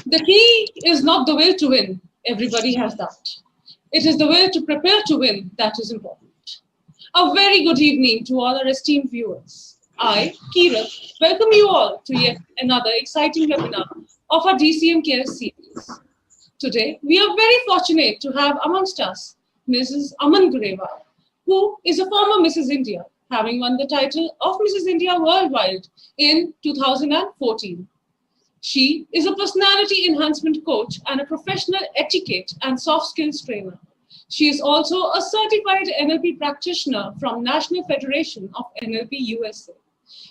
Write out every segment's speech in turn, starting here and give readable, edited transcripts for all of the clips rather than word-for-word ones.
The key is not the will to win. Everybody has that. It is the will to prepare to win that is important. A very good evening to all our esteemed viewers. I, Kirat, welcome you all to yet another exciting webinar of our DCM Cares series. Today, we are very fortunate to have amongst us Mrs. Aman Grewal, who is a former Mrs. India, having won the title of Mrs. India Worldwide in 2014. She is a personality enhancement coach and a professional etiquette and soft skills trainer. She is also a certified NLP practitioner from National Federation of NLP USA.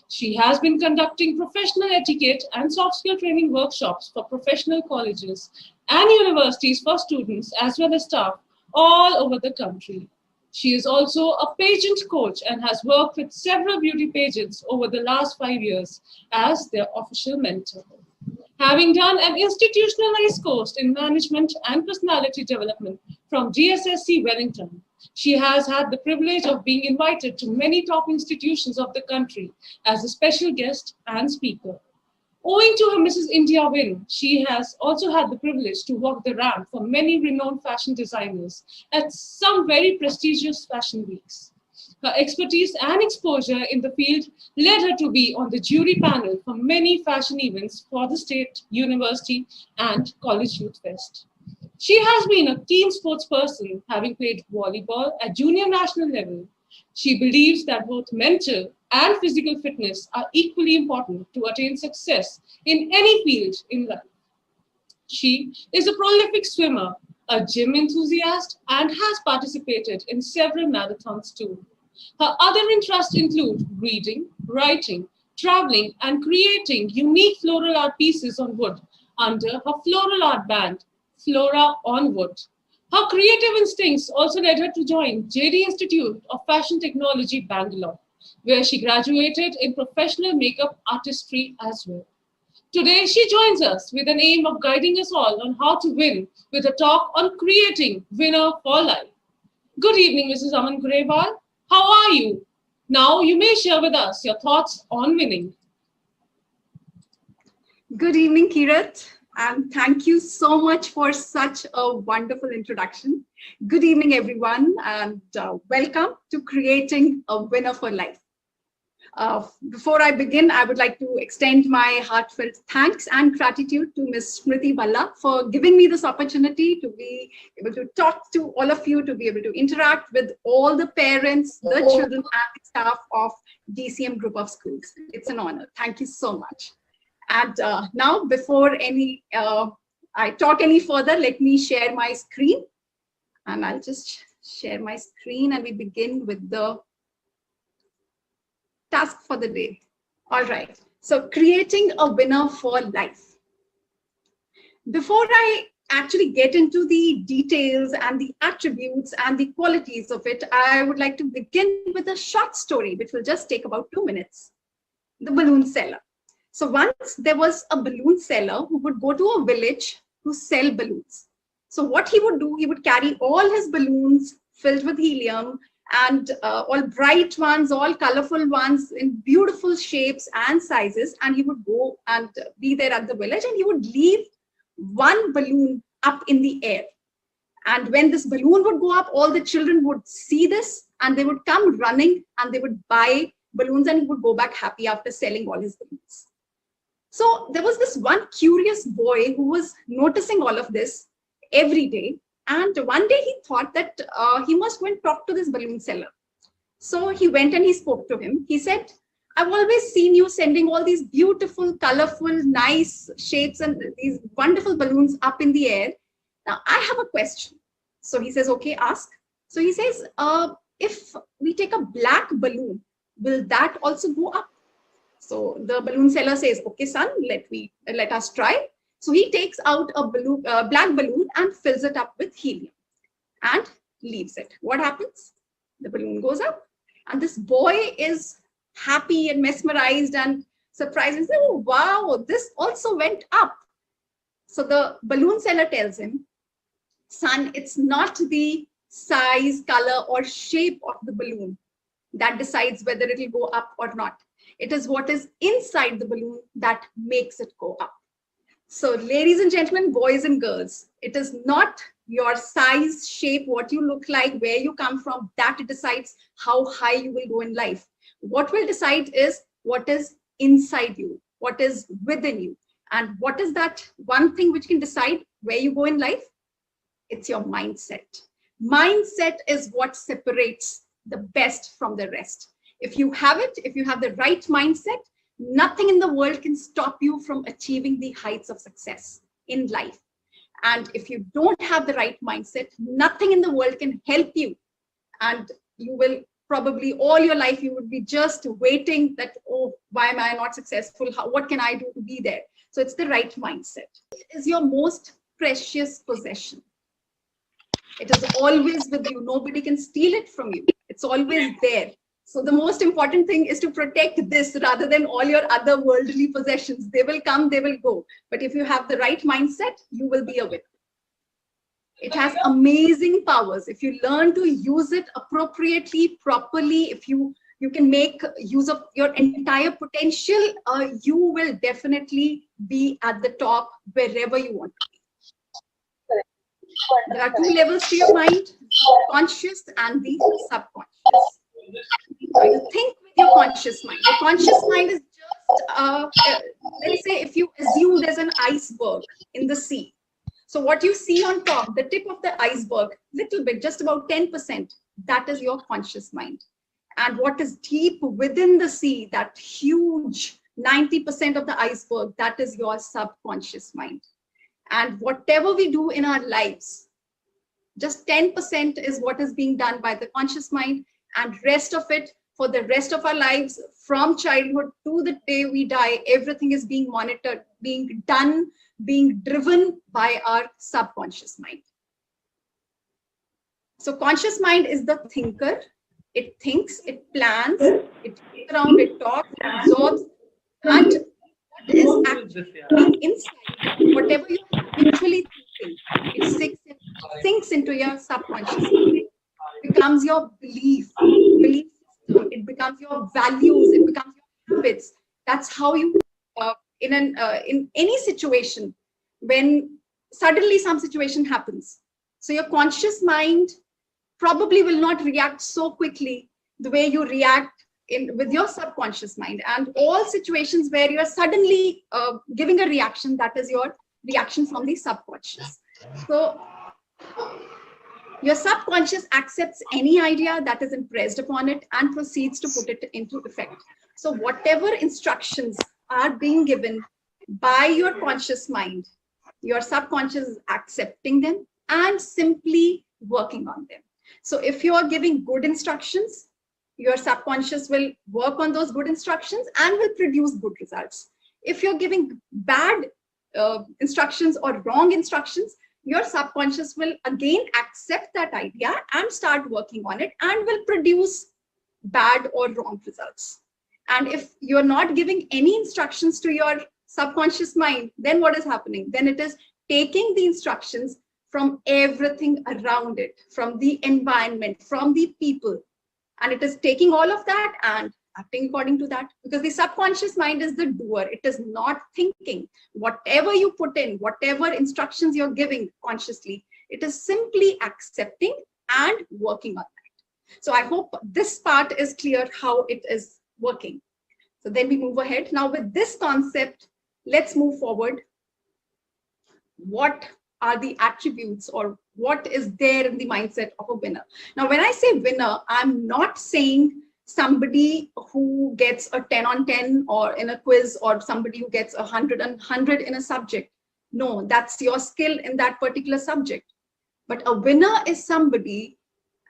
She has been conducting professional etiquette and soft skill training workshops for professional colleges and universities for students as well as staff all over the country. She is also a pageant coach and has worked with several beauty pageants over the last 5 years as their official mentor. Having done an institutionalized course in management and personality development from GSSC Wellington, she has had the privilege of being invited to many top institutions of the country as a special guest and speaker. Owing to her Mrs. India win, she has also had the privilege to walk the ramp for many renowned fashion designers at some very prestigious fashion weeks. Her expertise and exposure in the field led her to be on the jury panel for many fashion events for the state, university, and college youth fest. She has been a keen sports person, having played volleyball at junior national level. She believes that both mental and physical fitness are equally important to attain success in any field in life. She is a prolific swimmer, a gym enthusiast, and has participated in several marathons too. Her other interests include reading, writing, traveling, and creating unique floral art pieces on wood under her floral art band, Flora on Wood. Her creative instincts also led her to join JD Institute of Fashion Technology, Bangalore, where she graduated in professional makeup artistry as well. Today, she joins us with an aim of guiding us all on how to win with a talk on creating winner for life. Good evening, Mrs. Aman Grewal. How are you? Now you may share with us your thoughts on winning. Good evening, Kirat, and thank you so much for such a wonderful introduction. Good evening, everyone, and welcome to Creating a Winner for Life. Before I begin, I would like to extend my heartfelt thanks and gratitude to Ms. Smriti Balla for giving me this opportunity to be able to talk to all of you, to be able to interact with all the parents, the children, and the staff of DCM Group of Schools. It's an honor. Thank you so much. And now, before I talk any further, let me share my screen. And I'll just share my screen and we begin with the task for the day. All right, so creating a winner for life. Before I actually get into the details and the attributes and the qualities of it, I would like to begin with a short story, which will just take about 2 minutes. The balloon seller. So once there was a balloon seller who would go to a village to sell balloons. So what he would do, he would carry all his balloons filled with helium and all bright ones, all colorful ones in beautiful shapes and sizes. And he would go and be there at the village and he would leave one balloon up in the air. And when this balloon would go up, all the children would see this and they would come running and they would buy balloons and he would go back happy after selling all his balloons. So there was this one curious boy who was noticing all of this every day. And one day he thought that he must go and talk to this balloon seller. So he went and he spoke to him. He said, I've always seen you sending all these beautiful, colorful, nice shapes and these wonderful balloons up in the air. Now I have a question. So he says, okay, ask. So he says, if we take a black balloon, will that also go up? So the balloon seller says, okay, son, let us try. So he takes out a black balloon and fills it up with helium and leaves it. What happens? The balloon goes up and this boy is happy and mesmerized and surprised and says, oh, wow, this also went up. So the balloon seller tells him, son, it's not the size, color, or shape of the balloon that decides whether it will go up or not. It is what is inside the balloon that makes it go up. So ladies and gentlemen, boys and girls, it is not your size, shape, what you look like, where you come from, that decides how high you will go in life. What will decide is what is inside you, what is within you. And what is that one thing which can decide where you go in life? It's your mindset. Mindset is what separates the best from the rest. If you have it, if you have the right mindset, nothing in the world can stop you from achieving the heights of success in life. And if you don't have the right mindset, nothing in the world can help you. And you will probably all your life, you would be just waiting that, oh, why am I not successful? What can I do to be there? So it's the right mindset. It is your most precious possession. It is always with you. Nobody can steal it from you. It's always there. So the most important thing is to protect this rather than all your other worldly possessions. They will come, they will go. But if you have the right mindset, you will be a winner. It has amazing powers. If you learn to use it appropriately, properly, if you can make use of your entire potential, you will definitely be at the top wherever you want to be. There are two levels to your mind, conscious and the subconscious. So you think with your conscious mind. The conscious mind is just, let's say if you assume there's an iceberg in the sea. So what you see on top, the tip of the iceberg, little bit, just about 10%, that is your conscious mind. And what is deep within the sea, that huge 90% of the iceberg, that is your subconscious mind. And whatever we do in our lives, just 10% is what is being done by the conscious mind, and rest of it, for the rest of our lives, from childhood to the day we die, everything is being monitored, being done, being driven by our subconscious mind. So conscious mind is the thinker. It thinks, it plans, it goes around, it talks, it absorbs, and what is actually inside, whatever you're habitually thinking, it sinks into your subconscious mind. It becomes your belief system, it becomes your values, it becomes your habits. That's how you, in any situation, when suddenly some situation happens, so your conscious mind probably will not react so quickly the way you react with your subconscious mind. And all situations where you are suddenly giving a reaction, that is your reaction from the subconscious. So your subconscious accepts any idea that is impressed upon it and proceeds to put it into effect. So whatever instructions are being given by your conscious mind, your subconscious is accepting them and simply working on them. So if you are giving good instructions, your subconscious will work on those good instructions and will produce good results. If you're giving bad instructions or wrong instructions, your subconscious will again accept that idea and start working on it and will produce bad or wrong results. And if you're not giving any instructions to your subconscious mind, then what is happening? Then it is taking the instructions from everything around it, from the environment, from the people, and it is taking all of that and acting according to that, because the subconscious mind is the doer. It is not thinking. Whatever you put in, whatever instructions you're giving consciously, it is simply accepting and working on that. So I hope this part is clear how it is working. So then we move ahead. Now with this concept, let's move forward. What are the attributes, or what is there in the mindset of a winner? Now, when I say winner, I'm not saying somebody who gets a 10 on 10 or in a quiz, or somebody who gets 100 on 100 in a subject. No, that's your skill in that particular subject. But a winner is somebody,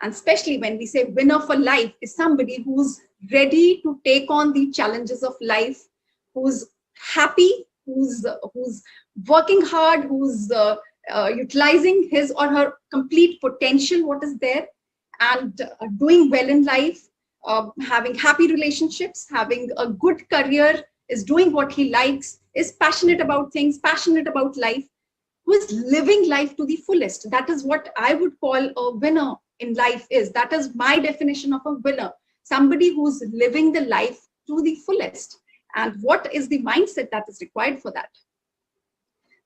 and especially when we say winner for life, is somebody who's ready to take on the challenges of life, who's happy, who's working hard, who's utilizing his or her complete potential, what is there, and doing well in life, having happy relationships, having a good career, is doing what he likes, is passionate about things, passionate about life, who is living life to the fullest. That is what I would call a winner in life is. That is my definition of a winner. Somebody who's living the life to the fullest. And what is the mindset that is required for that?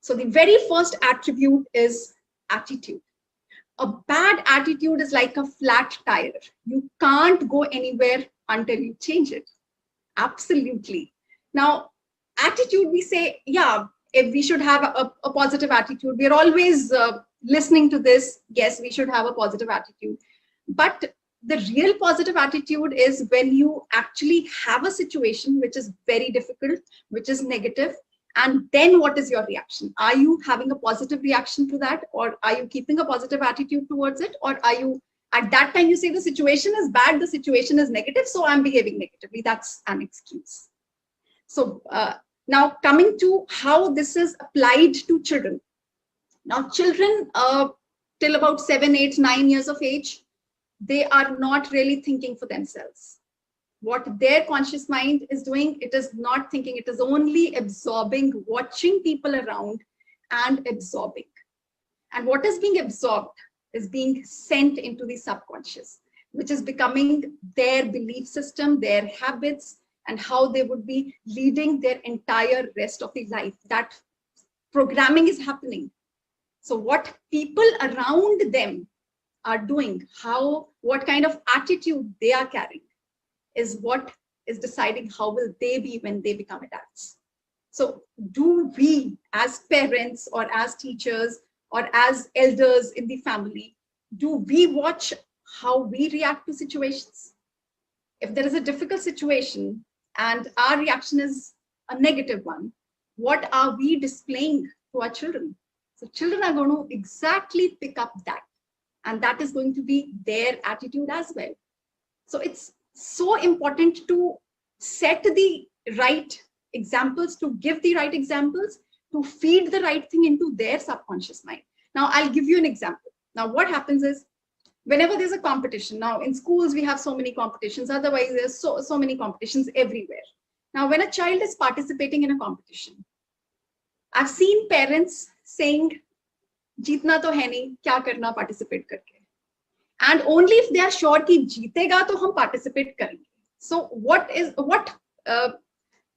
So the very first attribute is attitude. A bad attitude is like a flat tire. You can't go anywhere until you change it. Absolutely. Now, attitude, we say, yeah, if we should have a positive attitude. We're always listening to this. Yes, we should have a positive attitude. But the real positive attitude is when you actually have a situation which is very difficult, which is negative, and then what is your reaction? Are you having a positive reaction to that, or are you keeping a positive attitude towards it, or are you at that time you say the situation is bad, the situation is negative, so I'm behaving negatively? That's an excuse. So now coming to how this is applied to children. Now children till about 7, 8, 9 years of age, they are not really thinking for themselves. What their conscious mind is doing, it is not thinking, it is only absorbing, watching people around and absorbing. And what is being absorbed is being sent into the subconscious, which is becoming their belief system, their habits, and how they would be leading their entire rest of the life. That programming is happening. So what people around them are doing, what kind of attitude they are carrying, is what is deciding how will they be when they become adults. So do we as parents or as teachers or as elders in the family, do we watch how we react to situations? If there is a difficult situation and our reaction is a negative one, what are we displaying to our children? So children are going to exactly pick up that, and that is going to be their attitude as well. So it's so important to set the right examples, to give the right examples, to feed the right thing into their subconscious mind. Now, I'll give you an example. Now, what happens is, whenever there's a competition, now in schools, we have so many competitions. Otherwise, there's so many competitions everywhere. Now, when a child is participating in a competition, I've seen parents saying, "Jeetna to hai nahi, kya karna participate karke." And only if they are sure कि जीतेगा तो हम participate करेंगे. So what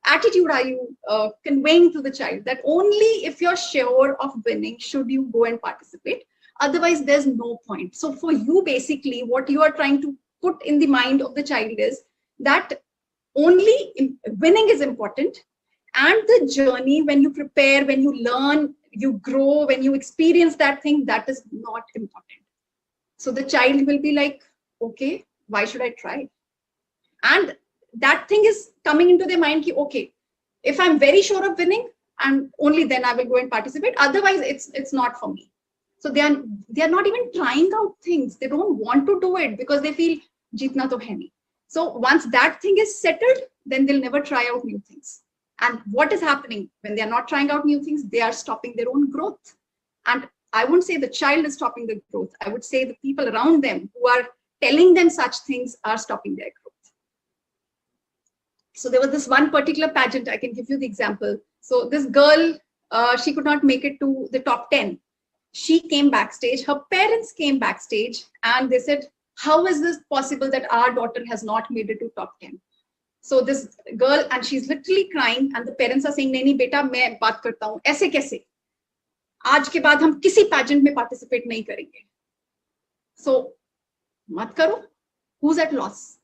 attitude are you conveying to the child? That only if you're sure of winning should you go and participate. Otherwise, there's no point. So for you, basically, what you are trying to put in the mind of the child is that only winning is important, and the journey, when you prepare, when you learn, you grow, when you experience that thing, that is not important. So the child will be like, okay, why should I try? And that thing is coming into their mind, okay, if I'm very sure of winning, and only then I will go and participate. Otherwise, it's not for me. So they are not even trying out things. They don't want to do it because they feel jeetna to hai nahi. So once that thing is settled, then they'll never try out new things. And what is happening when they are not trying out new things? They are stopping their own growth. And I wouldn't say the child is stopping the growth. I would say the people around them who are telling them such things are stopping their growth. So there was this one particular pageant. I can give you the example. So this girl, she could not make it to the top 10. She came backstage. Her parents came backstage and they said, how is this possible that our daughter has not made it to top 10? So this girl, and she's literally crying, and the parents are saying, nahi beta, main baat karta hu. Aise kaise? आज के बाद हम किसी pageant में participate नहीं करेंगे. So मत करो. Who's at loss?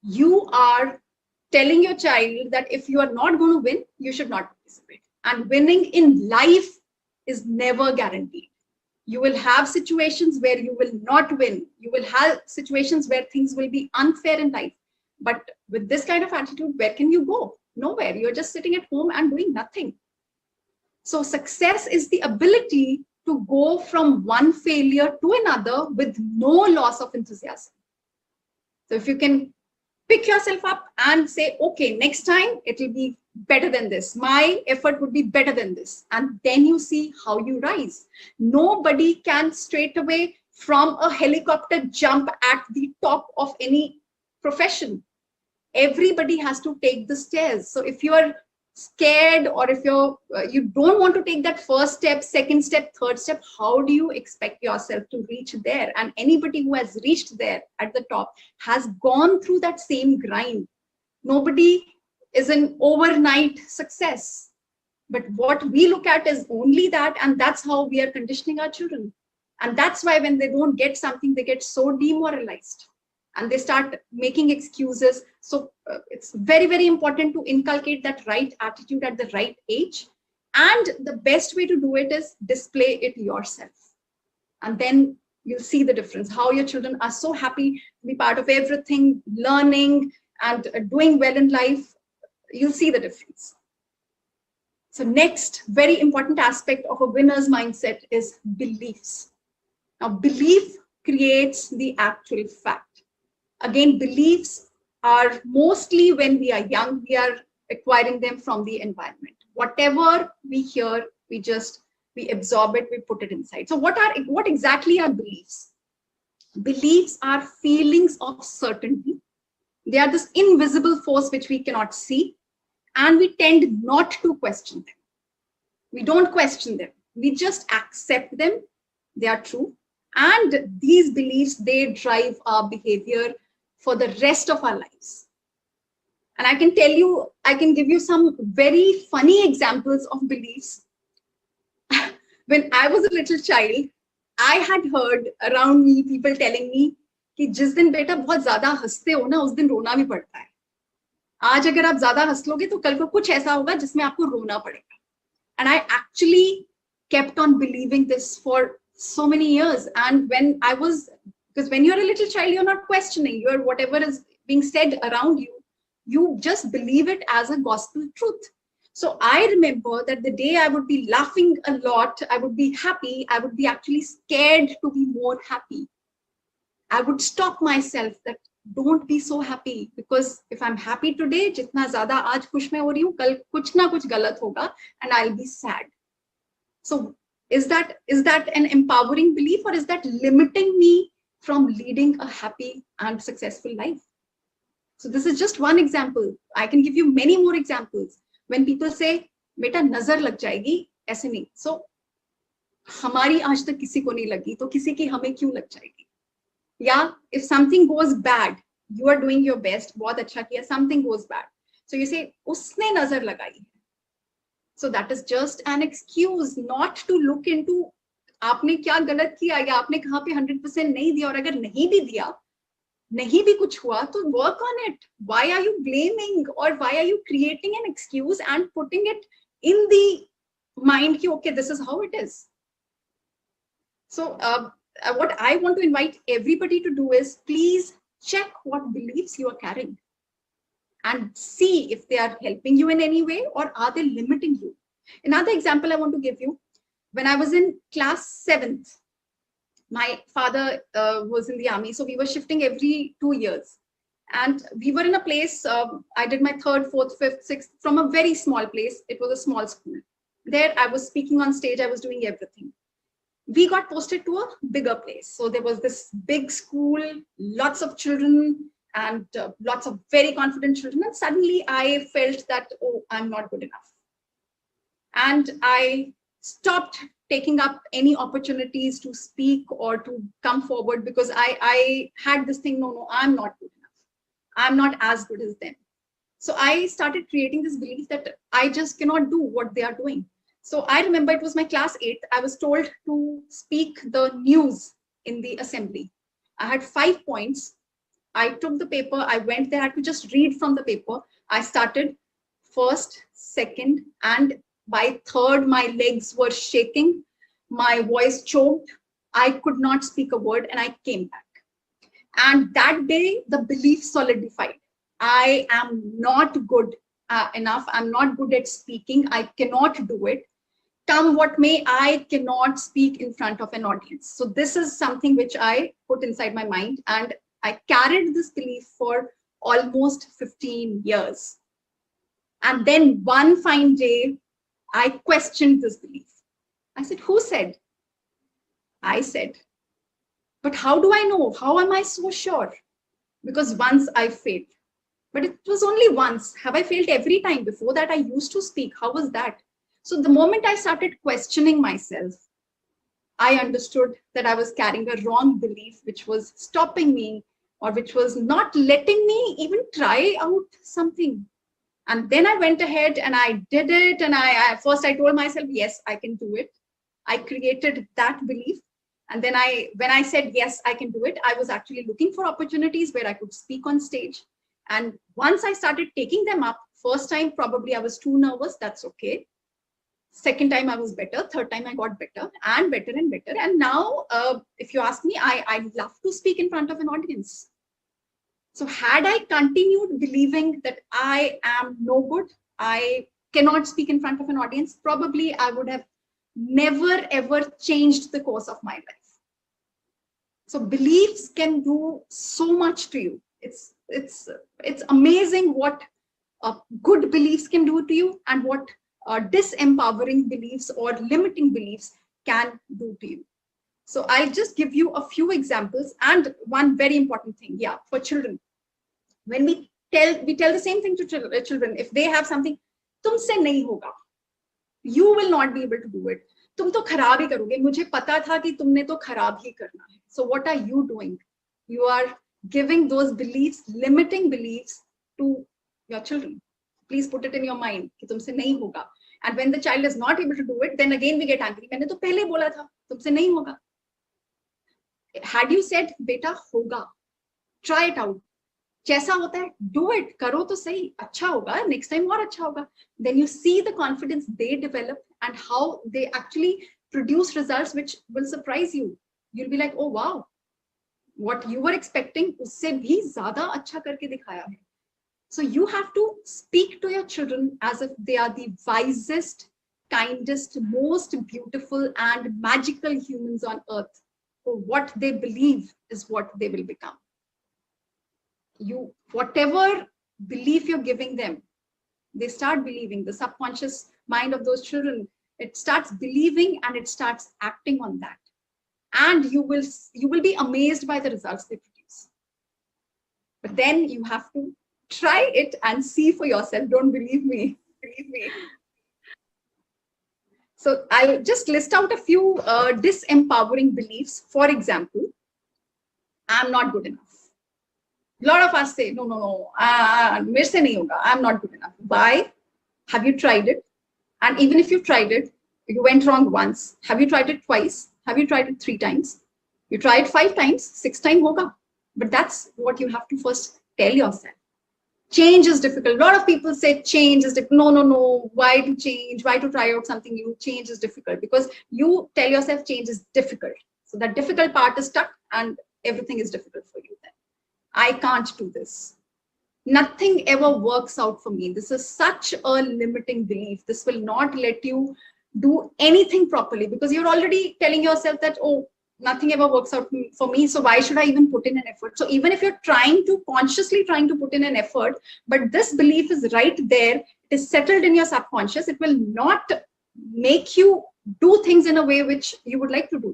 You are telling your child that if you are not going to win, you should not participate. And winning in life is never guaranteed. You will have situations where you will not win. You will have situations where things will be unfair in life. But with this kind of attitude, where can you go? Nowhere. You're just sitting at home and doing nothing. So success is the ability to go from one failure to another with no loss of enthusiasm. So if you can pick yourself up and say, okay, next time it will be better than this. My effort would be better than this. And then you see how you rise. Nobody can straight away from a helicopter jump at the top of any profession. Everybody has to take the stairs. So if you are scared, or if you don't want to take that first step, second step, third step, how do you expect yourself to reach there? And anybody who has reached there at the top has gone through that same grind. Nobody is an overnight success. But what we look at is only that, and that's how we are conditioning our children. And that's why when they don't get something, they get so demoralized and they start making excuses. So it's very, very important to inculcate that right attitude at the right age. And the best way to do it is display it yourself. And then you'll see the difference, how your children are so happy to be part of everything, learning and doing well in life. You'll see the difference. So next very important aspect of a winner's mindset is beliefs. Now, belief creates the actual fact. Again, beliefs are mostly when we are young, we are acquiring them from the environment. Whatever we hear, we absorb it, we put it inside. So what exactly are beliefs? Beliefs are feelings of certainty. They are this invisible force which we cannot see, and we tend not to question them. We don't question them. We just accept them. They are true. And these beliefs, they drive our behavior for the rest of our lives. And I can give you some very funny examples of beliefs. When I was a little child, I had heard around me people telling me कि जिस दिन बेटा बहुत ज्यादा हंसते हो ना, उस दिन रोना भी पड़ता है. आज अगर आप ज्यादा हंस लोगे तो कल को कुछ ऐसा होगा जिसमें आपको रोना पड़ेगा. And I actually kept on believing this for so many years. And because when you're a little child, you're not questioning, whatever is being said around you, you just believe it as a gospel truth. So I remember that the day I would be laughing a lot, I would be happy, I would be actually scared to be more happy. I would stop myself that don't be so happy, because if I'm happy today, jitna zyada aaj khush mein ho rahi hu, kal kuch na kuch galat hoga and I'll be sad. So is that an empowering belief, or is that limiting me from leading a happy and successful life? So this is just one example. I can give you many more examples. When people say, beta nazar lag jayegi, aise nahi. So hamari aaj tak kisi ko nahi lagi, to kisi ki hame kyun lag jayegi? Yeah, if something goes bad, you are doing your best, bahut acha kiya, something goes bad. So you say, usne nazar lagai. So that is just an excuse not to look into आपने क्या गलत किया या आपने कहाँ पे 100% नहीं दिया, और अगर नहीं भी दिया, नहीं भी कुछ हुआ, तो work on it. Why are you blaming, or why are you creating an excuse and putting it in the mind कि okay, this is how it is. So what I want to invite everybody to do is please check what beliefs you are carrying and see if they are helping you in any way, or are they limiting you. Another example I want to give you. When I was in class 7th, my father was in the army, so we were shifting every 2 years. And we were in a place, I did my 3rd, 4th, 5th, 6th, from a very small place. It was a small school. There I was speaking on stage, I was doing everything. We got posted to a bigger place. So there was this big school, lots of children, and lots of very confident children. And suddenly I felt that, oh, I'm not good enough. And I stopped taking up any opportunities to speak or to come forward, because I had this thing, no, I'm not good enough. I'm not as good as them. So I started creating this belief that I just cannot do what they are doing. So I remember it was my class 8th. I was told to speak the news in the assembly. I had 5 points. I took the paper, I went there, I had to just read from the paper. I started 1st, 2nd, and by 3rd, my legs were shaking. My voice choked. I could not speak a word, and I came back. And that day, the belief solidified. I am not good enough. I'm not good at speaking. I cannot do it. Come what may, I cannot speak in front of an audience. So this is something which I put inside my mind, and I carried this belief for almost 15 years. And then one fine day, I questioned this belief. I said, who said? I said. But how do I know? How am I so sure? Because once I failed. But it was only once. Have I failed every time? Before that, I used to speak. How was that? So the moment I started questioning myself, I understood that I was carrying a wrong belief, which was stopping me, or which was not letting me even try out something. And then I went ahead and I did it. And first I told myself, yes, I can do it. I created that belief. And then when I said, yes, I can do it, I was actually looking for opportunities where I could speak on stage. And once I started taking them up, first time, probably I was too nervous. That's okay. Second time I was better. Third time I got better and better and better. And now, if you ask me, I love to speak in front of an audience. So had I continued believing that I am no good, I cannot speak in front of an audience, probably I would have never ever changed the course of my life. So beliefs can do so much to you. It's amazing what good beliefs can do to you and what disempowering beliefs or limiting beliefs can do to you. So I'll just give you a few examples. And one very important thing, for children, when we tell the same thing to children, if they have something, tumse nahi hoga, you will not be able to do it. तुम तो खराब ही करोगे, मुझे पता था कि तुमने तो खराब ही करना है. So what are you doing? You are giving those beliefs, limiting beliefs to your children. Please put it in your mind कि तुमसे नहीं होगा. And when the child is not able to do it, then again we get angry. मैंने तो पहले बोला था तुमसे नहीं होगा. Had you said बेटा होगा, try it out. जैसा होता है, do it, करो तो सही, अच्छा होगा, next time और अच्छा होगा. Then you see the confidence they develop and how they actually produce results which will surprise you. You'll be like, oh wow, what you were expecting उससे भी ज़्यादा अच्छा करके दिखाया है. So you have to speak to your children as if they are the wisest, kindest, most beautiful and magical humans on earth. So what they believe is what they will become. Whatever belief you're giving them, they start believing. The subconscious mind of those children, it starts believing and it starts acting on that. And you will be amazed by the results they produce. But then you have to try it and see for yourself. Don't believe me. Believe me. So I'll just list out a few disempowering beliefs. For example, I'm not good enough. A lot of us say, no, मेरे से नहीं होगा, I'm not good enough. Why? Have you tried it? And even if you tried it, you went wrong once. Have you tried it twice? Have you tried it 3 times? You try it 5 times, 6 times hoga. But that's what you have to first tell yourself. Change is difficult. A lot of people say change is difficult. No. Why to change? Why to try out something new? Change is difficult because you tell yourself change is difficult. So that difficult part is stuck and everything is difficult for you then. I can't do this. Nothing ever works out for me. This is such a limiting belief. This will not let you do anything properly because you're already telling yourself that, oh, nothing ever works out for me. So why should I even put in an effort? So even if you're consciously trying to put in an effort, but this belief is right there, it is settled in your subconscious, it will not make you do things in a way which you would like to do.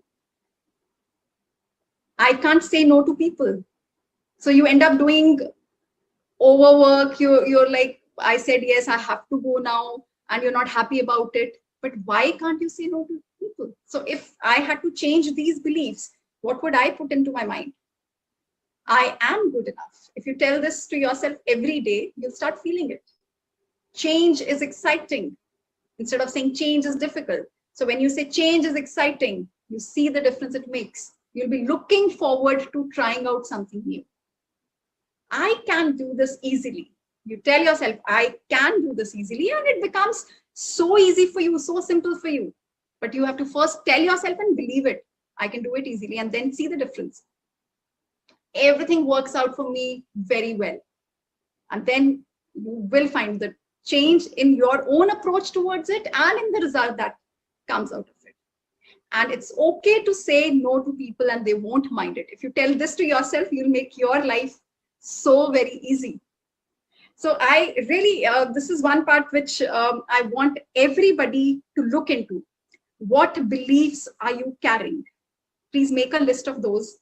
I can't say no to people. So you end up doing overwork. You're like, I said, yes, I have to go now. And you're not happy about it. But why can't you say no to people? So if I had to change these beliefs, what would I put into my mind? I am good enough. If you tell this to yourself every day, you'll start feeling it. Change is exciting. Instead of saying change is difficult. So when you say change is exciting, you see the difference it makes. You'll be looking forward to trying out something new. I can do this easily. You tell yourself, I can do this easily, and it becomes so easy for you, so simple for you. But you have to first tell yourself and believe it. I can do it easily, and then see the difference. Everything works out for me very well. And then you will find the change in your own approach towards it and in the result that comes out of it. And it's okay to say no to people and they won't mind it. If you tell this to yourself, you'll make your life so very easy. So I really, this is one part which I want everybody to look into. What beliefs are you carrying? Please make a list of those.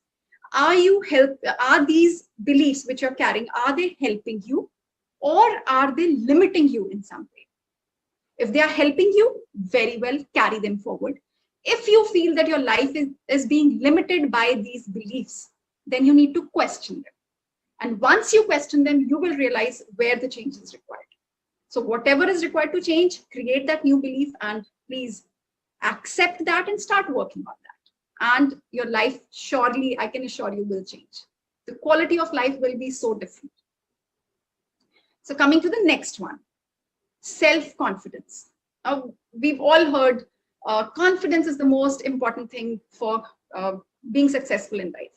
Are these beliefs which you're carrying, are they helping you or are they limiting you in some way? If they are helping you, very well, carry them forward. If you feel that your life is being limited by these beliefs, then you need to question them. And once you question them, you will realize where the change is required. So whatever is required to change, create that new belief and please accept that and start working on that. And your life surely, I can assure you, will change. The quality of life will be so different. So coming to the next one, self-confidence. We've all heard confidence is the most important thing for being successful in life.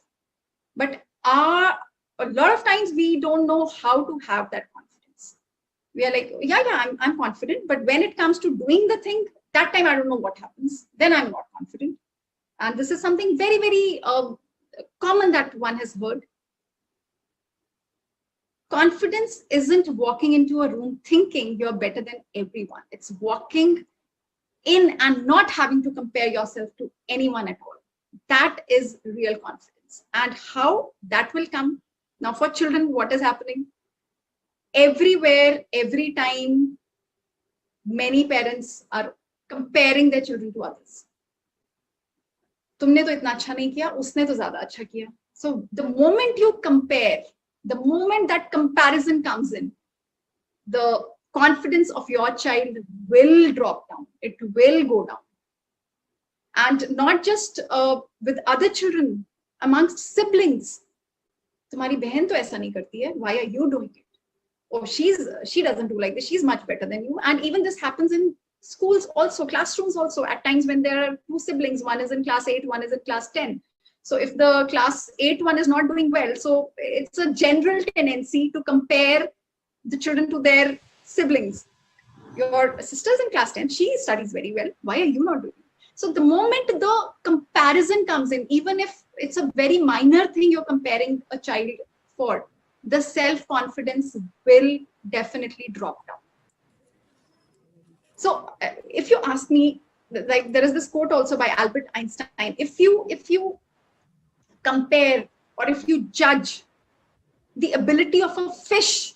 But a lot of times we don't know how to have that confidence. We are like, yeah, I'm confident. But when it comes to doing the thing, that time I don't know what happens. Then I'm not confident. And this is something very, very common that one has heard. Confidence isn't walking into a room thinking you're better than everyone. It's walking in and not having to compare yourself to anyone at all. That is real confidence. And how that will come. Now for children, what is happening? Everywhere, every time, many parents are comparing their children to others. तुमने तो इतना अच्छा नहीं किया, उसने तो ज़्यादा अच्छा किया. So the moment you compare, the moment that comparison comes in, the confidence of your child will drop down. It will go down. And not just with other children, amongst siblings. तुम्हारी बहन तो ऐसा नहीं करती है. Why are you doing it? Or she doesn't do like this. She's much better than you. And even this happens in schools also, classrooms also, at times when there are two siblings, one is in class 8, one is in class 10. So if the class 8 one is not doing well, so it's a general tendency to compare the children to their siblings. Your sister's in class 10, she studies very well. Why are you not doing it? So the moment the comparison comes in, even if it's a very minor thing you're comparing a child for, the self-confidence will definitely drop down. So if you ask me, like there is this quote also by Albert Einstein, if you compare or if you judge the ability of a fish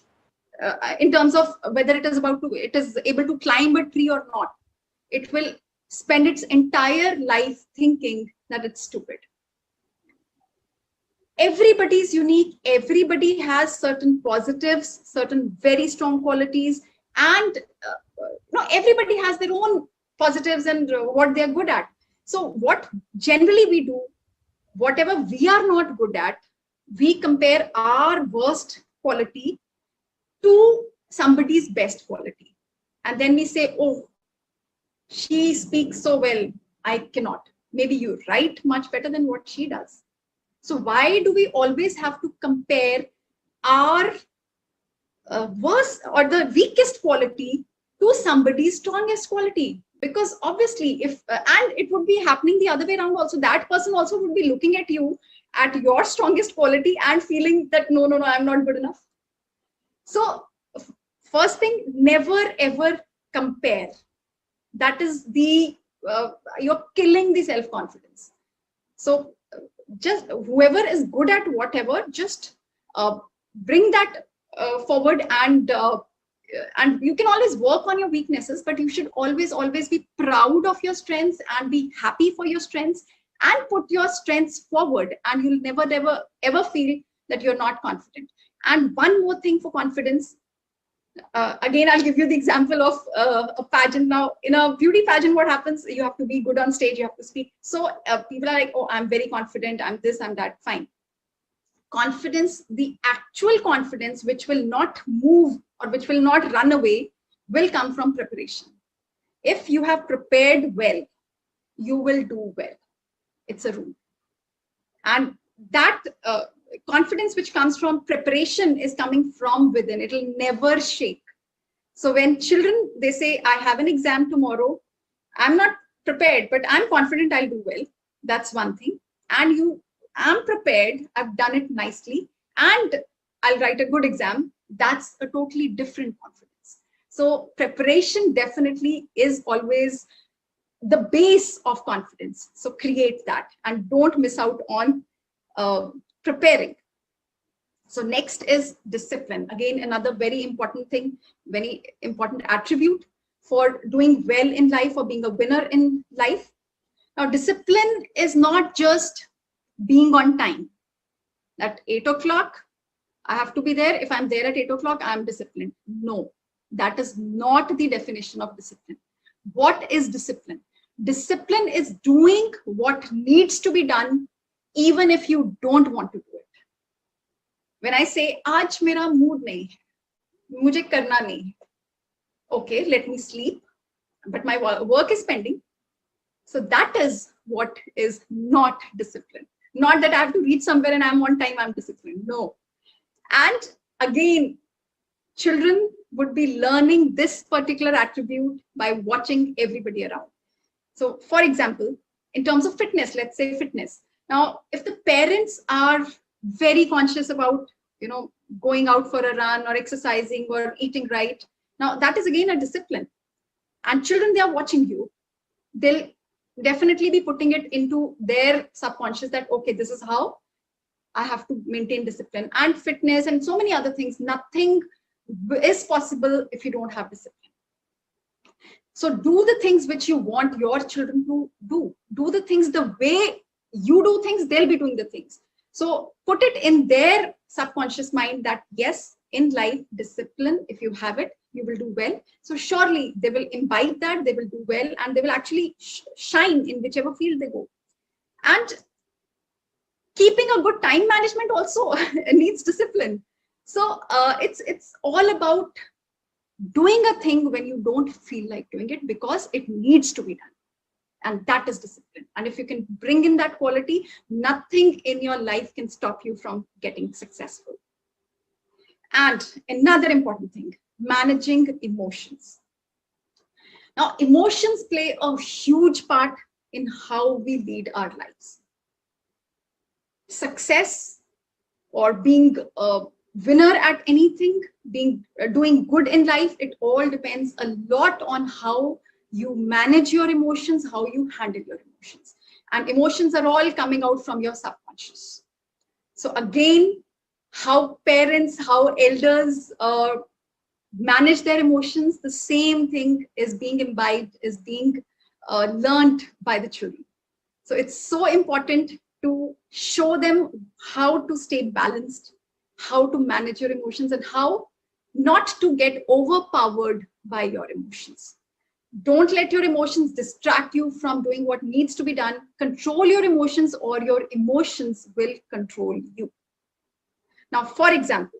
in terms of whether it is able to climb a tree or not, it will spend its entire life thinking that it's stupid. Everybody is unique. Everybody has certain positives, certain very strong qualities, and everybody has their own positives and what they're good at. So what generally we do, whatever we are not good at, we compare our worst quality to somebody's best quality. And then we say, oh, she speaks so well, I cannot. Maybe you write much better than what she does. So why do we always have to compare our worst or the weakest quality to somebody's strongest quality? Because obviously if, and it would be happening the other way around also, that person also would be looking at you at your strongest quality and feeling that, no, I'm not good enough. So first thing, never ever compare. That is you're killing the self-confidence. So just whoever is good at whatever, just bring that forward, and you can always work on your weaknesses, but you should always be proud of your strengths and be happy for your strengths and put your strengths forward, and you'll never ever feel that you're not confident. And one more thing for confidence, again, I'll give you the example of a pageant. Now, in a beauty pageant, what happens? You have to be good on stage, you have to speak. So people are like, oh, I'm very confident, I'm this, I'm that, fine. Confidence, the actual confidence, which will not move or which will not run away, will come from preparation. If you have prepared well, you will do well. It's a rule. And that confidence which comes from preparation is coming from within. It will never shake. So when children, they say, I have an exam tomorrow, I'm not prepared, but I'm confident I'll do well. That's one thing. And you, I'm prepared, I've done it nicely, and I'll write a good exam. That's a totally different confidence. So preparation definitely is always the base of confidence. So create that and don't miss out on preparing. So next is discipline. Again, another very important thing, very important attribute for doing well in life or being a winner in life. Now, discipline is not just being on time. At 8 o'clock, I have to be there. If I'm there at 8 o'clock, I'm disciplined. No, That is not the definition of discipline. What is discipline? Discipline is doing what needs to be done, even if you don't want to do it. When I say, "Aaj mera mood nahi hai, mujhe karna nahi," okay, let me sleep, but my work is pending. So that is what is not discipline. Not that I have to reach somewhere and I'm on time, I'm disciplined. No. And again, children would be learning this particular attribute by watching everybody around. So for example, in terms of fitness, let's say fitness. Now, if the parents are very conscious about, going out for a run or exercising or eating right, now that is again a discipline. And children, they are watching you. They'll definitely be putting it into their subconscious that, okay, this is how I have to maintain discipline. And fitness and so many other things, nothing is possible if you don't have discipline. So do the things which you want your children to do. Do the things the way you do things, they'll be doing the things. So put it in their subconscious mind that yes, in life, discipline, if you have it, you will do well. So surely they will imbibe that, they will do well, and they will actually shine in whichever field they go. And keeping a good time management also needs discipline. So it's all about doing a thing when you don't feel like doing it because it needs to be done. And that is discipline. And if you can bring in that quality, nothing in your life can stop you from getting successful. And another important thing, managing emotions. Now, emotions play a huge part in how we lead our lives. Success or being a winner at anything, doing good in life, it all depends a lot on how you manage your emotions, how you handle your emotions. And emotions are all coming out from your subconscious. So again, how parents, how elders manage their emotions, the same thing is being imbibed, is being learned by the children. So it's so important to show them how to stay balanced, how to manage your emotions, and how not to get overpowered by your emotions. Don't let your emotions distract you from doing what needs to be done. Control your emotions, or your emotions will control you. Now, for example,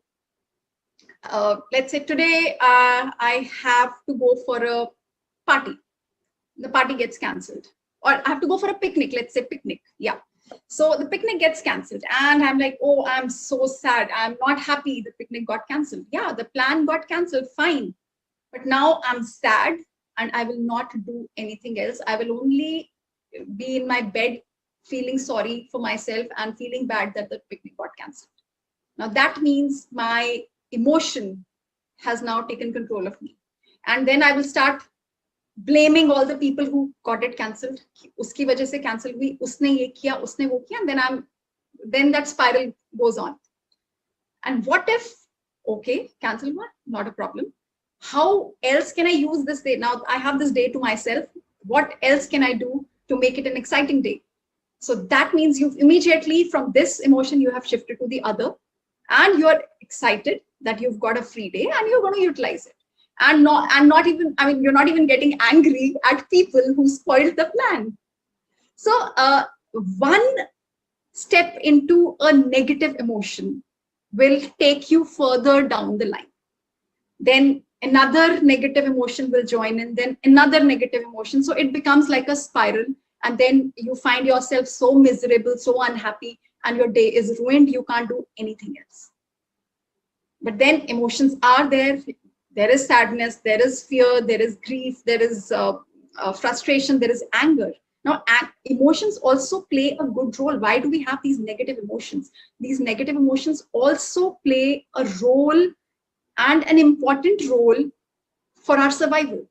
let's say today I have to go for a party. The party gets cancelled. Or I have to go for a picnic, let's say picnic. Yeah. So the picnic gets cancelled and I'm like, oh, I'm so sad. I'm not happy the picnic got cancelled. Yeah, the plan got cancelled, fine. But now I'm sad and I will not do anything else. I will only be in my bed feeling sorry for myself and feeling bad that the picnic got cancelled. Now that means my emotion has now taken control of me. And then I will start blaming all the people who got it cancelled. Uski wajah se cancel hui, usne ye kiya, usne wo kiya, and then that spiral goes on. And what if, okay, cancel hua, not a problem. How else can I use this day? Now I have this day to myself. What else can I do to make it an exciting day? So that means you've immediately, from this emotion, you have shifted to the other, and you're excited that you've got a free day and you're going to utilize it. And not even, I mean, you're not even getting angry at people who spoiled the plan. So one step into a negative emotion will take you further down the line. Then another negative emotion will join in, then another negative emotion. So it becomes like a spiral. And then you find yourself so miserable, so unhappy, and your day is ruined. You can't do anything else. But then emotions are there. There is sadness, there is fear, there is grief, there is frustration, there is anger. Now, emotions also play a good role. Why do we have these negative emotions? These negative emotions also play a role, and an important role, for our survival.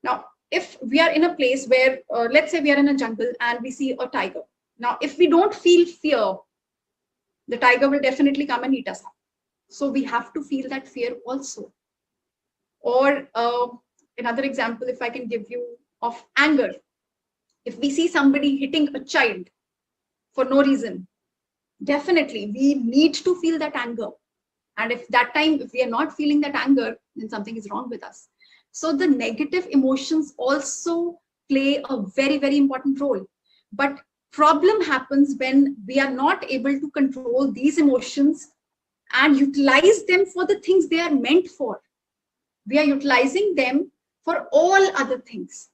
Now, if we are in a place where, let's say we are in a jungle and we see a tiger. Now, if we don't feel fear, the tiger will definitely come and eat us up. So we have to feel that fear also. Or another example, if I can give you, of anger. If we see somebody hitting a child for no reason, definitely we need to feel that anger. And if that time, if we are not feeling that anger, then something is wrong with us. So the negative emotions also play a very, very important role. But problem happens when we are not able to control these emotions and utilize them for the things they are meant for. We are utilizing them for all other things.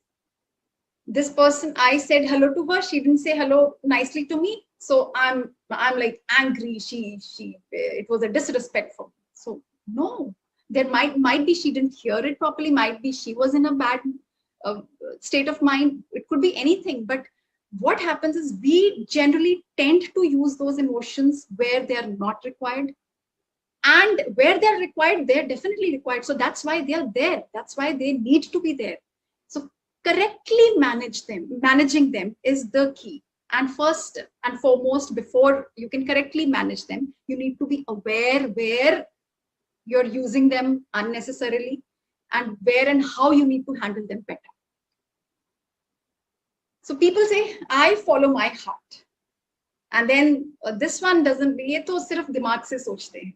This person, I said hello to her, she didn't say hello nicely to me, so I'm like angry. It was a disrespect for me. So no, there might be she didn't hear it properly, might be she was in a bad state of mind. It could be anything. But what happens is we generally tend to use those emotions where they are not required, and where they're required, they're definitely required. So that's why they are there. That's why they need to be there. So correctly managing them is the key. And first and foremost, before you can correctly manage them, you need to be aware where you're using them unnecessarily and where and how you need to handle them better. So people say, I follow my heart. And then this one doesn't, ye to sirf dimag se sochte hain.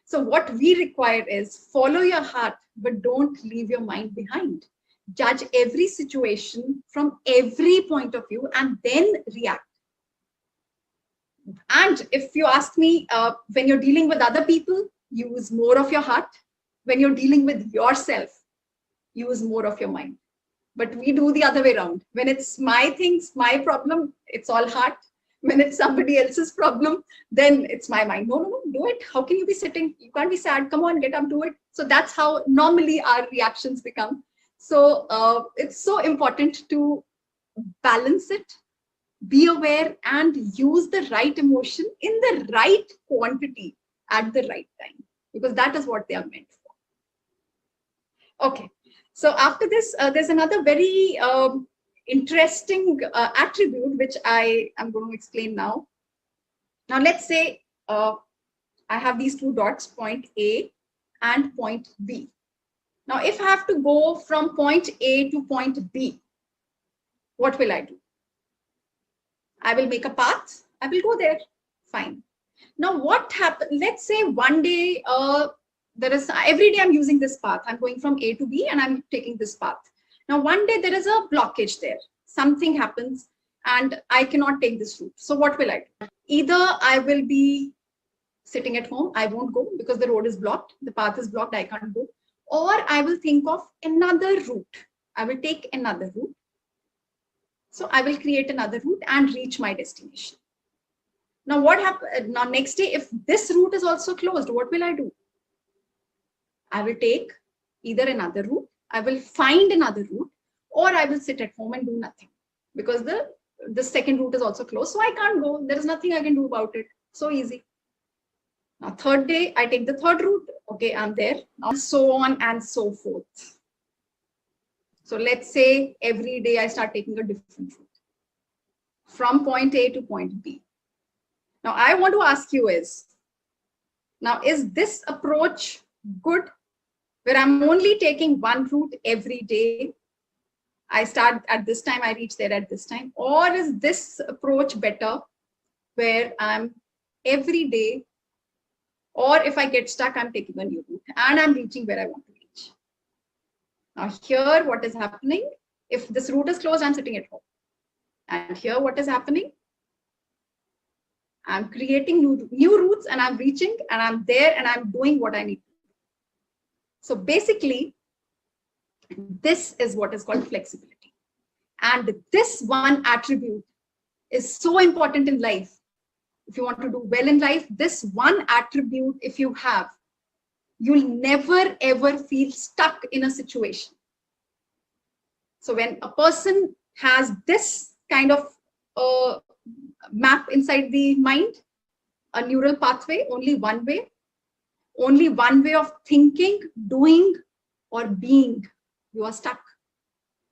So what we require is follow your heart, but don't leave your mind behind. Judge every situation from every point of view and then react. And if you ask me, when you're dealing with other people, use more of your heart. When you're dealing with yourself, use more of your mind. But we do the other way around. When it's my things, my problem, it's all heart. When it's somebody else's problem, then it's my mind. No, do it. How can you be sitting? You can't be sad. Come on, get up, do it. So that's how normally our reactions become. So it's so important to balance it, be aware, and use the right emotion in the right quantity at the right time, because that is what they are meant for. Okay. So after this, there's another very interesting attribute, which I am going to explain now. Now, let's say I have these two dots, point A and point B. Now, if I have to go from point A to point B, what will I do? I will make a path. I will go there. Fine. Now, what happens? Let's say one day, every day I'm using this path. I'm going from A to B and I'm taking this path. Now, one day there is a blockage there. Something happens and I cannot take this route. So what will I do? Either I will be sitting at home. I won't go because the road is blocked. The path is blocked. I can't go. Or I will think of another route. I will take another route. So I will create another route and reach my destination. Now what happens? Now next day, if this route is also closed, what will I do? I will take either another route, I will find another route, or I will sit at home and do nothing because the second route is also closed. So I can't go. There is nothing I can do about it. So easy. Now third day, I take the third route. Okay, I'm there. Now so on and so forth. So let's say every day I start taking a different route from point A to point B. Now I want to ask you is this approach good, where I'm only taking one route every day? I start at this time, I reach there at this time. Or is this approach better, where I'm every day, or if I get stuck, I'm taking a new route and I'm reaching where I want to reach? Now here, what is happening? If this route is closed, I'm sitting at home. And here, what is happening? I'm creating new routes and I'm reaching and I'm there and I'm doing what I need to do. So basically, this is what is called flexibility. And this one attribute is so important in life. If you want to do well in life, this one attribute, if you have, you'll never ever feel stuck in a situation. So when a person has this kind of map inside the mind, a neural pathway, only one way of thinking, doing, or being, you are stuck.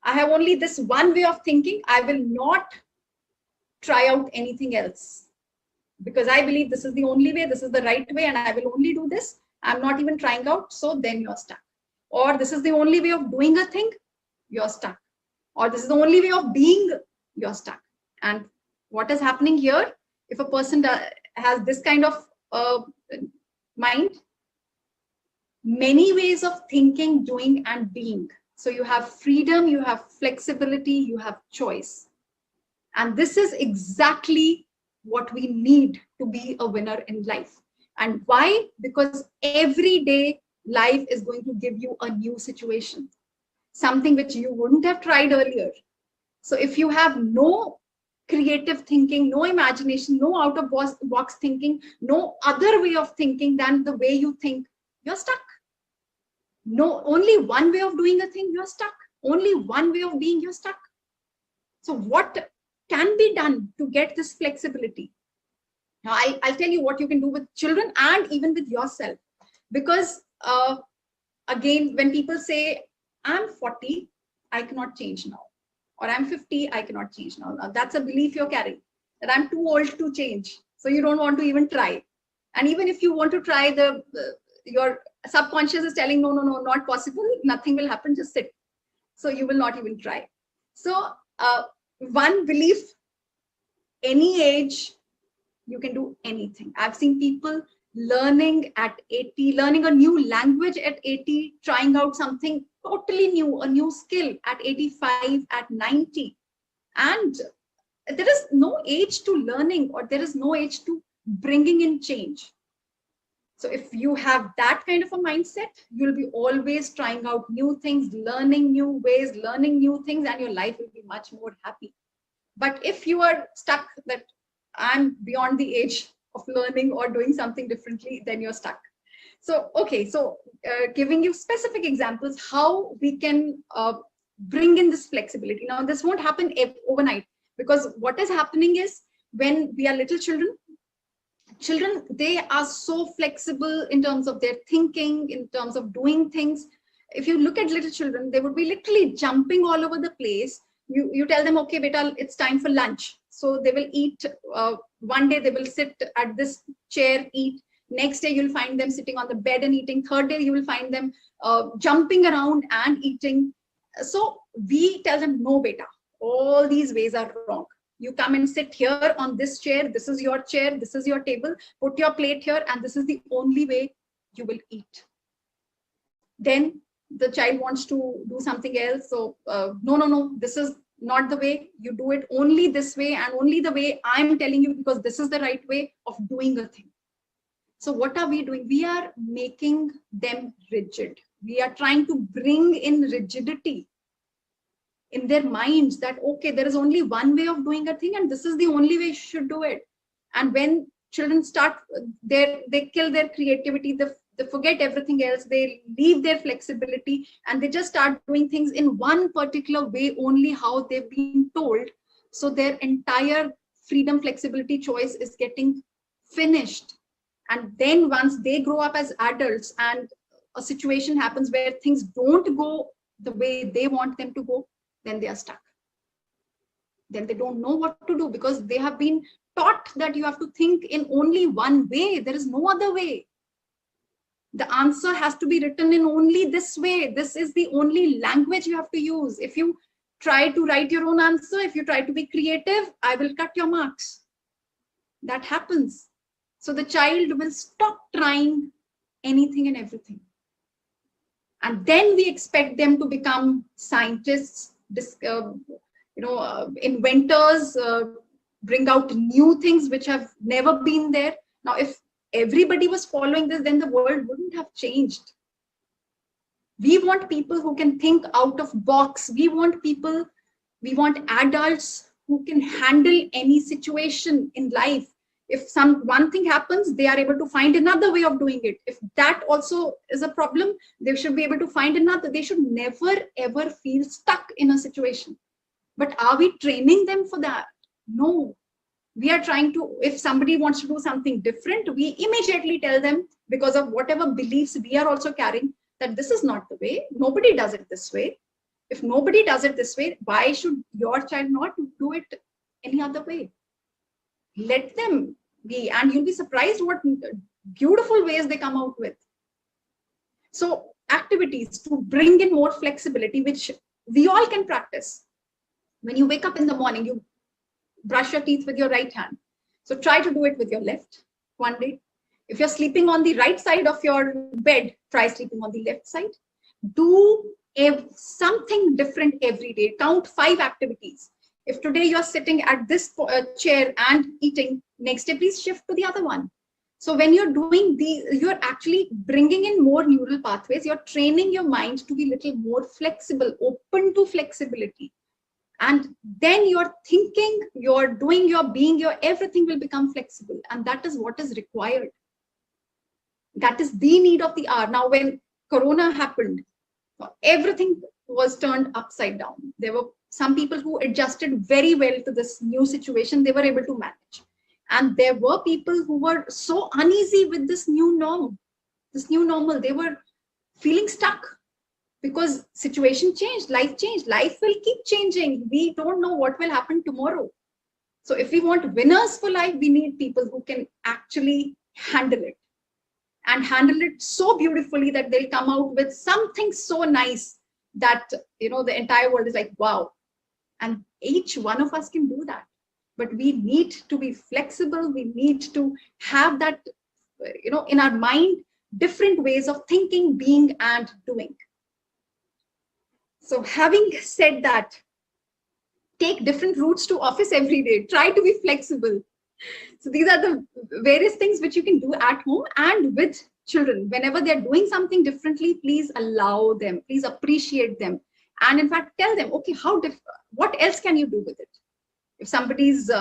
I have only this one way of thinking. I will not try out anything else because I believe this is the only way, this is the right way, and I will only do this. I'm not even trying out. So then you're stuck. Or this is the only way of doing a thing, you're stuck. Or this is the only way of being, you're stuck. And what is happening here? If a person has this kind of mind, many ways of thinking, doing, and being. So you have freedom, you have flexibility, you have choice. And this is exactly what we need to be a winner in life. And why? Because every day life is going to give you a new situation, something which you wouldn't have tried earlier. So if you have no creative thinking, no imagination, no out of box thinking, no other way of thinking than the way you think, you're stuck. No, only one way of doing a thing, you're stuck. Only one way of being, you're stuck. So what can be done to get this flexibility? Now, I'll tell you what you can do with children and even with yourself. Because again, when people say, I'm 40, I cannot change now. Or I'm 50, I cannot change now. Now that's a belief you're carrying, that I'm too old to change. So you don't want to even try. And even if you want to try, your subconscious is telling, no, not possible. Nothing will happen, just sit. So you will not even try. So one belief, any age, you can do anything. I've seen people learning at 80, learning a new language at 80, trying out something totally new, a new skill at 85, at 90. And there is no age to learning, or there is no age to bringing in change. So if you have that kind of a mindset, you'll be always trying out new things, learning new ways, learning new things, and your life will be much more happy. But if you are stuck that I'm beyond the age of learning or doing something differently, then you're stuck. So, okay, so giving you specific examples, how we can bring in this flexibility. Now, this won't happen overnight, because what is happening is when we are little children, they are so flexible in terms of their thinking, in terms of doing things. If you look at little children, they would be literally jumping all over the place. You tell them, okay, beta, it's time for lunch. So they will eat. One day they will sit at this chair, eat. Next day you'll find them sitting on the bed and eating. Third day you will find them jumping around and eating. So we tell them, no, beta, all these ways are wrong. You come and sit here on this chair. This is your chair. This is your table. Put your plate here, and this is the only way you will eat. Then the child wants to do something else. So no, this is not the way. You do it only this way, and only the way I'm telling you, because this is the right way of doing a thing. So what are we doing? We are making them rigid. We are trying to bring in rigidity in their minds, that, okay, there is only one way of doing a thing, and this is the only way you should do it. And when children start, they kill their creativity, they forget everything else, they leave their flexibility, and they just start doing things in one particular way, only how they've been told. So their entire freedom, flexibility, choice is getting finished. And then once they grow up as adults and a situation happens where things don't go the way they want them to go, then they are stuck. Then they don't know what to do, because they have been taught that you have to think in only one way. There is no other way. The answer has to be written in only this way. This is the only language you have to use. If you try to write your own answer, if you try to be creative, I will cut your marks. That happens. So the child will stop trying anything and everything. And then we expect them to become scientists, inventors, bring out new things which have never been there. Now, if everybody was following this, then the world wouldn't have changed. We want people who can think out of box. We want adults who can handle any situation in life. If one thing happens, they are able to find another way of doing it. If that also is a problem, they should be able to find another. They should never, ever feel stuck in a situation. But are we training them for that? No. We are trying to, if somebody wants to do something different, we immediately tell them, because of whatever beliefs we are also carrying, that this is not the way. Nobody does it this way. If nobody does it this way, why should your child not do it any other way? Let them be, and you'll be surprised what beautiful ways they come out with. So activities to bring in more flexibility, which we all can practice. When you wake up in the morning, you brush your teeth with your right hand. So try to do it with your left one day. If you're sleeping on the right side of your bed, try sleeping on the left side. Do something different every day. Count 5 activities. If today you're sitting at this chair and eating, next day please shift to the other one. So when you're doing you're actually bringing in more neural pathways. You're training your mind to be a little more flexible, open to flexibility. And then your thinking, your doing, your being, your everything will become flexible. And that is what is required. That is the need of the hour. Now, when Corona happened, everything was turned upside down. There were some people who adjusted very well to this new situation. They were able to manage. And there were people who were so uneasy with this new norm, this new normal. They were feeling stuck because situation changed, life changed. Life will keep changing. We don't know what will happen tomorrow. So if we want winners for life, we need people who can actually handle it and handle it so beautifully that they'll come out with something so nice that, you know, the entire world is like, wow. And each one of us can do that. But we need to be flexible. We need to have that, you know, in our mind, different ways of thinking, being, and doing. So having said that, take different routes to office every day. Try to be flexible. So these are the various things which you can do at home and with children. Whenever they're doing something differently, please allow them. Please appreciate them. And in fact, tell them, okay, what else can you do with it? If somebody's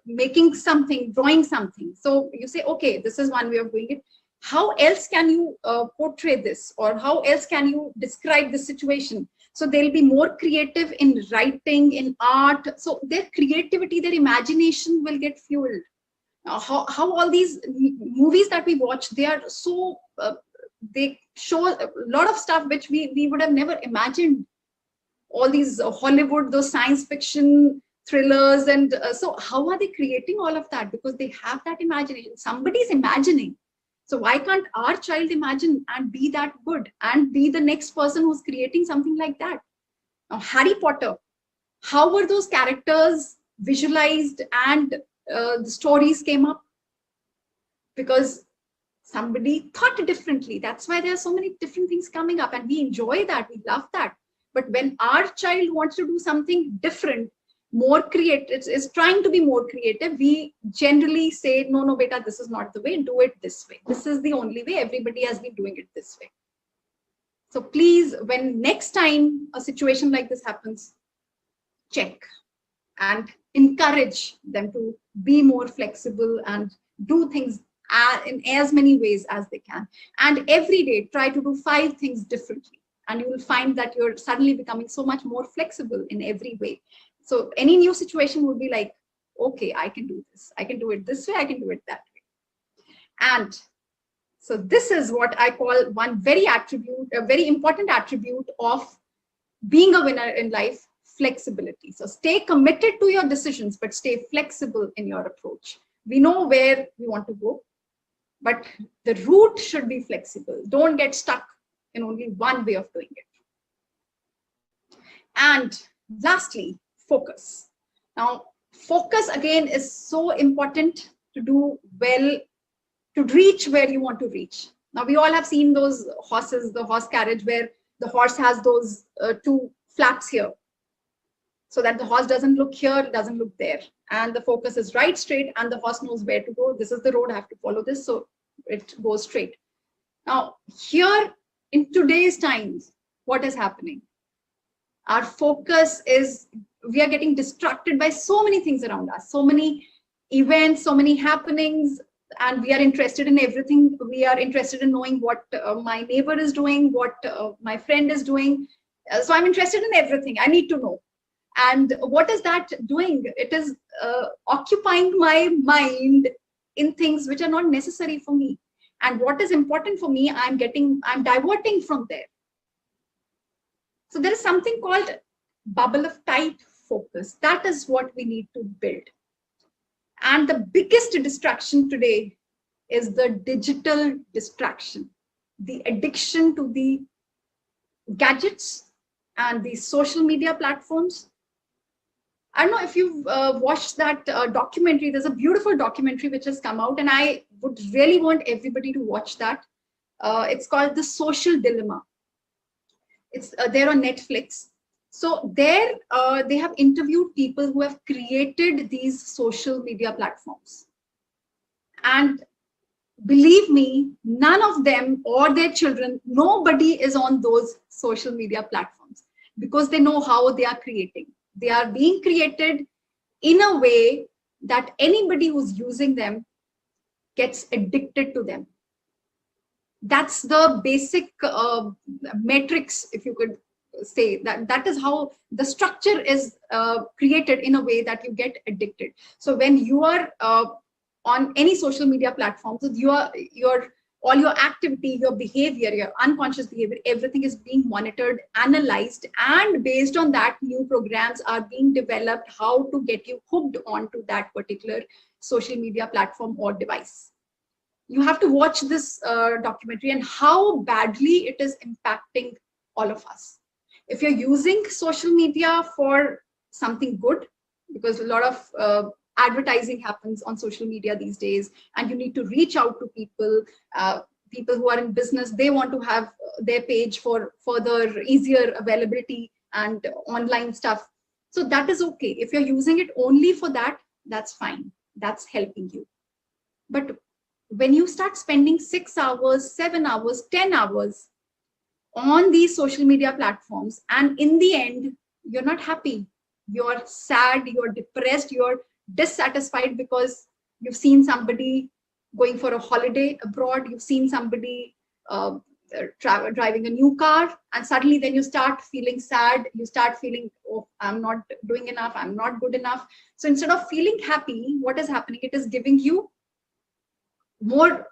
making something, drawing something, so you say, okay, this is one way of doing it. How else can you portray this? Or how else can you describe the situation? So they'll be more creative in writing, in art. So their creativity, their imagination will get fueled. How all these movies that we watch, they are so, they show a lot of stuff which we would have never imagined. All these Hollywood, those science fiction thrillers. And so how are they creating all of that? Because they have that imagination. Somebody's imagining. So why can't our child imagine and be that good and be the next person who's creating something like that? Now, Harry Potter, how were those characters visualized and the stories came up? Because somebody thought differently. That's why there are so many different things coming up, and we enjoy that, we love that. But when our child wants to do something different, more creative, is trying to be more creative, we generally say, no, beta, this is not the way, do it this way. This is the only way. Everybody has been doing it this way. So please, when next time a situation like this happens, check and encourage them to be more flexible and do things in as many ways as they can. And every day, try to do 5 things differently. And you will find that you're suddenly becoming so much more flexible in every way. So any new situation would be like, okay, I can do this. I can do it this way. I can do it that way. And so this is what I call one very important attribute of being a winner in life, flexibility. So stay committed to your decisions, but stay flexible in your approach. We know where we want to go, but the route should be flexible. Don't get stuck in only one way of doing it. And lastly, focus. Now, focus again is so important to do well, to reach where you want to reach. Now, we all have seen those horses, the horse carriage, where the horse has those 2 flaps here, so that the horse doesn't look here, doesn't look there. And the focus is right straight, and the horse knows where to go. This is the road, I have to follow this, so it goes straight. Now, here in today's times, what is happening? Our focus is, we are getting distracted by so many things around us, so many events, so many happenings, and we are interested in everything. We are interested in knowing what my neighbor is doing, what my friend is doing. So I'm interested in everything. I need to know. And what is that doing? It is occupying my mind in things which are not necessary for me. And what is important for me, I'm diverting from there. So there is something called bubble of tight focus. That is what we need to build. And the biggest distraction today is the digital distraction, the addiction to the gadgets and the social media platforms. I don't know if you've watched that documentary. There's a beautiful documentary which has come out, and I would really want everybody to watch that. It's called The Social Dilemma. It's there on Netflix. So there they have interviewed people who have created these social media platforms. And believe me, none of them or their children, nobody is on those social media platforms because they know how they are creating. They are being created in a way that anybody who's using them gets addicted to them. That's the basic matrix, if you could say that is how the structure is created in a way that you get addicted. So when you are on any social media platforms, all your activity, your behavior, your unconscious behavior, everything is being monitored, analyzed, and based on that, new programs are being developed how to get you hooked onto that particular social media platform or device. You have to watch this documentary and how badly it is impacting all of us. If you're using social media for something good, because a lot of advertising happens on social media these days, and you need to reach out to people, people who are in business, they want to have their page for further easier availability and online stuff. So that is okay. If you're using it only for that, that's fine. That's helping you. But when you start spending 6 hours, 7 hours, 10 hours on these social media platforms, and in the end, you're not happy, you're sad, you're depressed, you're dissatisfied because you've seen somebody going for a holiday abroad, you've seen somebody driving a new car, and suddenly then you start feeling sad, you start feeling, oh, I'm not doing enough, I'm not good enough. So instead of feeling happy, what is happening? It is giving you more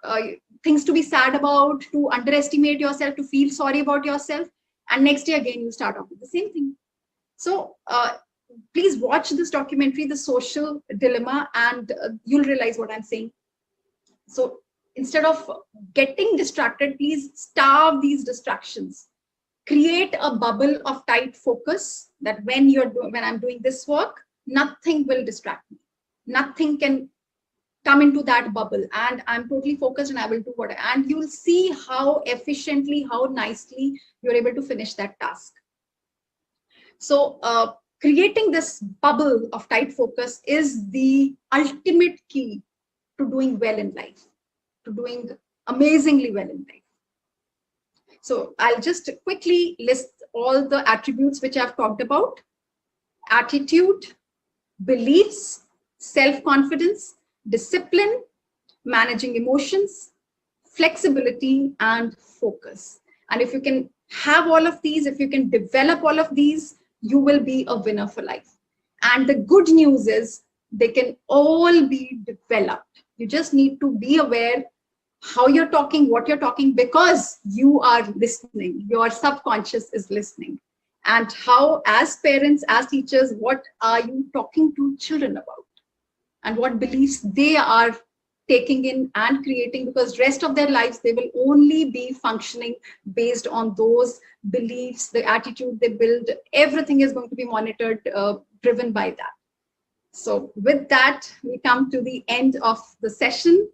things to be sad about, to underestimate yourself, to feel sorry about yourself, and next day again you start off with the same thing. So please watch this documentary, The Social Dilemma, and you'll realize what I'm saying. So instead of getting distracted, please starve these distractions. Create a bubble of tight focus that when I'm doing this work, nothing will distract me. Nothing can come into that bubble, and I'm totally focused and I will do what, and you'll see how efficiently, how nicely you're able to finish that task. So creating this bubble of tight focus is the ultimate key to doing well in life, to doing amazingly well in life. So I'll just quickly list all the attributes which I've talked about: attitude, beliefs, self-confidence, discipline, managing emotions, flexibility, and focus. And if you can have all of these, if you can develop all of these, you will be a winner for life. And the good news is they can all be developed. You just need to be aware how you're talking, what you're talking, because you are listening. Your subconscious is listening. And how, as parents, as teachers, what are you talking to children about? And what beliefs they are taking in and creating, because rest of their lives they will only be functioning based on those beliefs, the attitude they build. Everything is going to be monitored, driven by that. So with that, we come to the end of the session.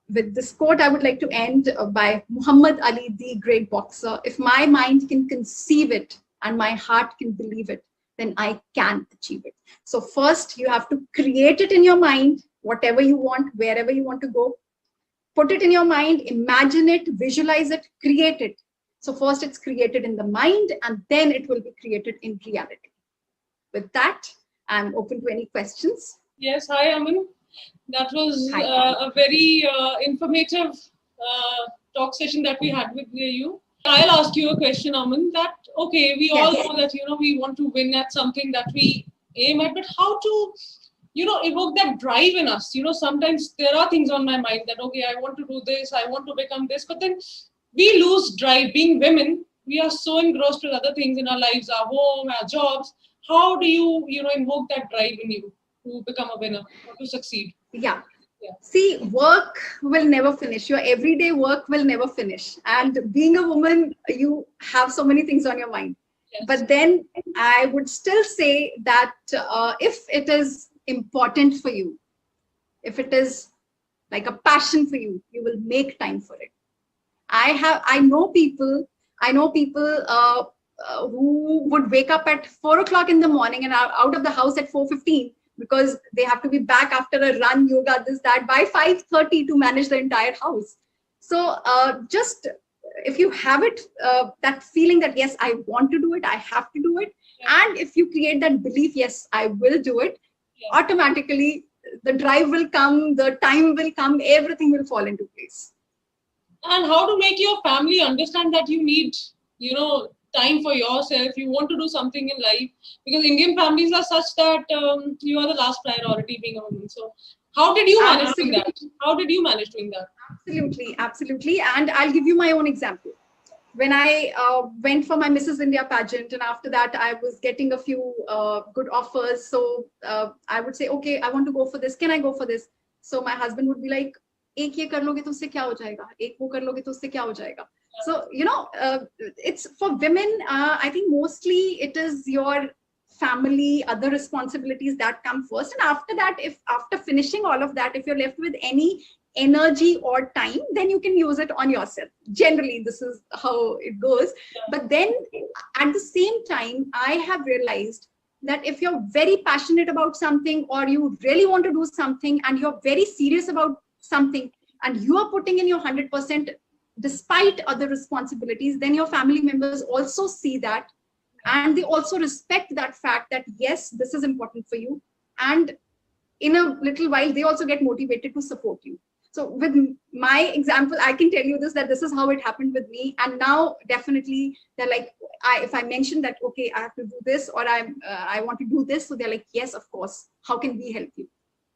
With this quote, I would like to end by Muhammad Ali, the great boxer: "If my mind can conceive it and my heart can believe it, then I can achieve it." So first, you have to create it in your mind, whatever you want, wherever you want to go. Put it in your mind, imagine it, visualize it, create it. So first it's created in the mind, and then it will be created in reality. With that, I'm open to any questions. Yes, hi, Aman. That was a very informative talk session that we had with you. I'll ask you a question, Aman, that, okay, we all know that, we want to win at something that we aim at, but how to, evoke that drive in us? Sometimes there are things on my mind that, okay, I want to do this, I want to become this, but then we lose drive. Being women, we are so engrossed with other things in our lives, our home, our jobs. How do you, invoke that drive in you to become a winner or to succeed? Yeah. See, work will never finish. Your everyday work will never finish. And being a woman, you have so many things on your mind. Yes. But then I would still say that if it is important for you, if it is like a passion for you, you will make time for it. I know people who would wake up at 4 o'clock in the morning and are out of the house at 4:15 because they have to be back after a run, yoga, this, that, by 5:30 to manage the entire house. So just if you have it, that feeling that, yes, I want to do it, I have to do it. Yeah. And if you create that belief, yes, I will do it, Yeah. automatically the drive will come, the time will come, everything will fall into place. And how to make your family understand that you need, time for yourself, you want to do something in life, because Indian families are such that you are the last priority being a woman. So how did you manage doing that? How did you manage doing that? Absolutely. And I'll give you my own example. When I went for my Mrs. India pageant, and after that I was getting a few good offers. So I would say, okay, I want to go for this. Can I go for this? So my husband would be like, एक ये कर लोगे तो उससे क्या हो जाएगा, एक वो कर लोगे तो उससे क्या हो जाएगा. So it's for women. I think mostly it is your family, other responsibilities that come first, and after that, if after finishing all of that, if you're left with any energy or time, then you can use it on yourself. Generally, this is how it goes. But then at the same time, I have realized that if you're very passionate about something, or you really want to do something, and you're very serious about something, and you are putting in your 100% despite other responsibilities, then your family members also see that, and they also respect that fact that, yes, this is important for you. And in a little while, they also get motivated to support you. So with my example, I can tell you that this is how it happened with me. And now definitely they're like, if I mention that, okay, I have to do this, or I want to do this. So they're like, yes, of course. How can we help you?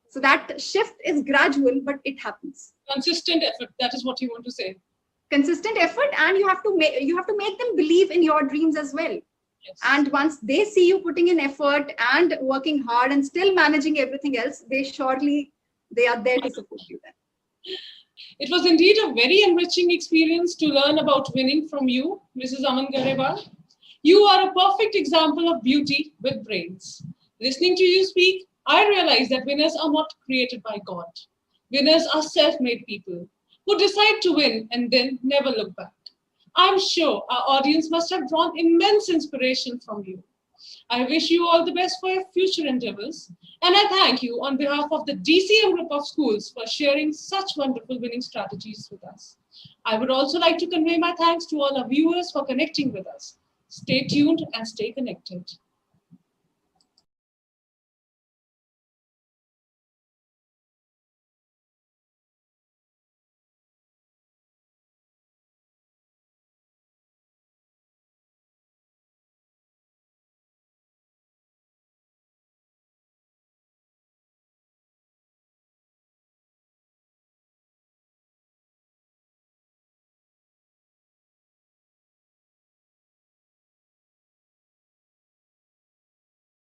So that shift is gradual, but it happens. Consistent effort. That is what you want to say. Consistent effort, and you have to make them believe in your dreams as well. Yes. And once they see you putting in effort and working hard and still managing everything else, they are there to support you then. It was indeed a very enriching experience to learn about winning from you, Mrs. Aman Garewal. You are a perfect example of beauty with brains. Listening to you speak, I realize that winners are not created by God. Winners are self-made people who decide to win and then never look back. I'm sure our audience must have drawn immense inspiration from you. I wish you all the best for your future endeavors, and I thank you on behalf of the DCM group of schools for sharing such wonderful winning strategies with us. I would also like to convey my thanks to all our viewers for connecting with us. Stay tuned and stay connected.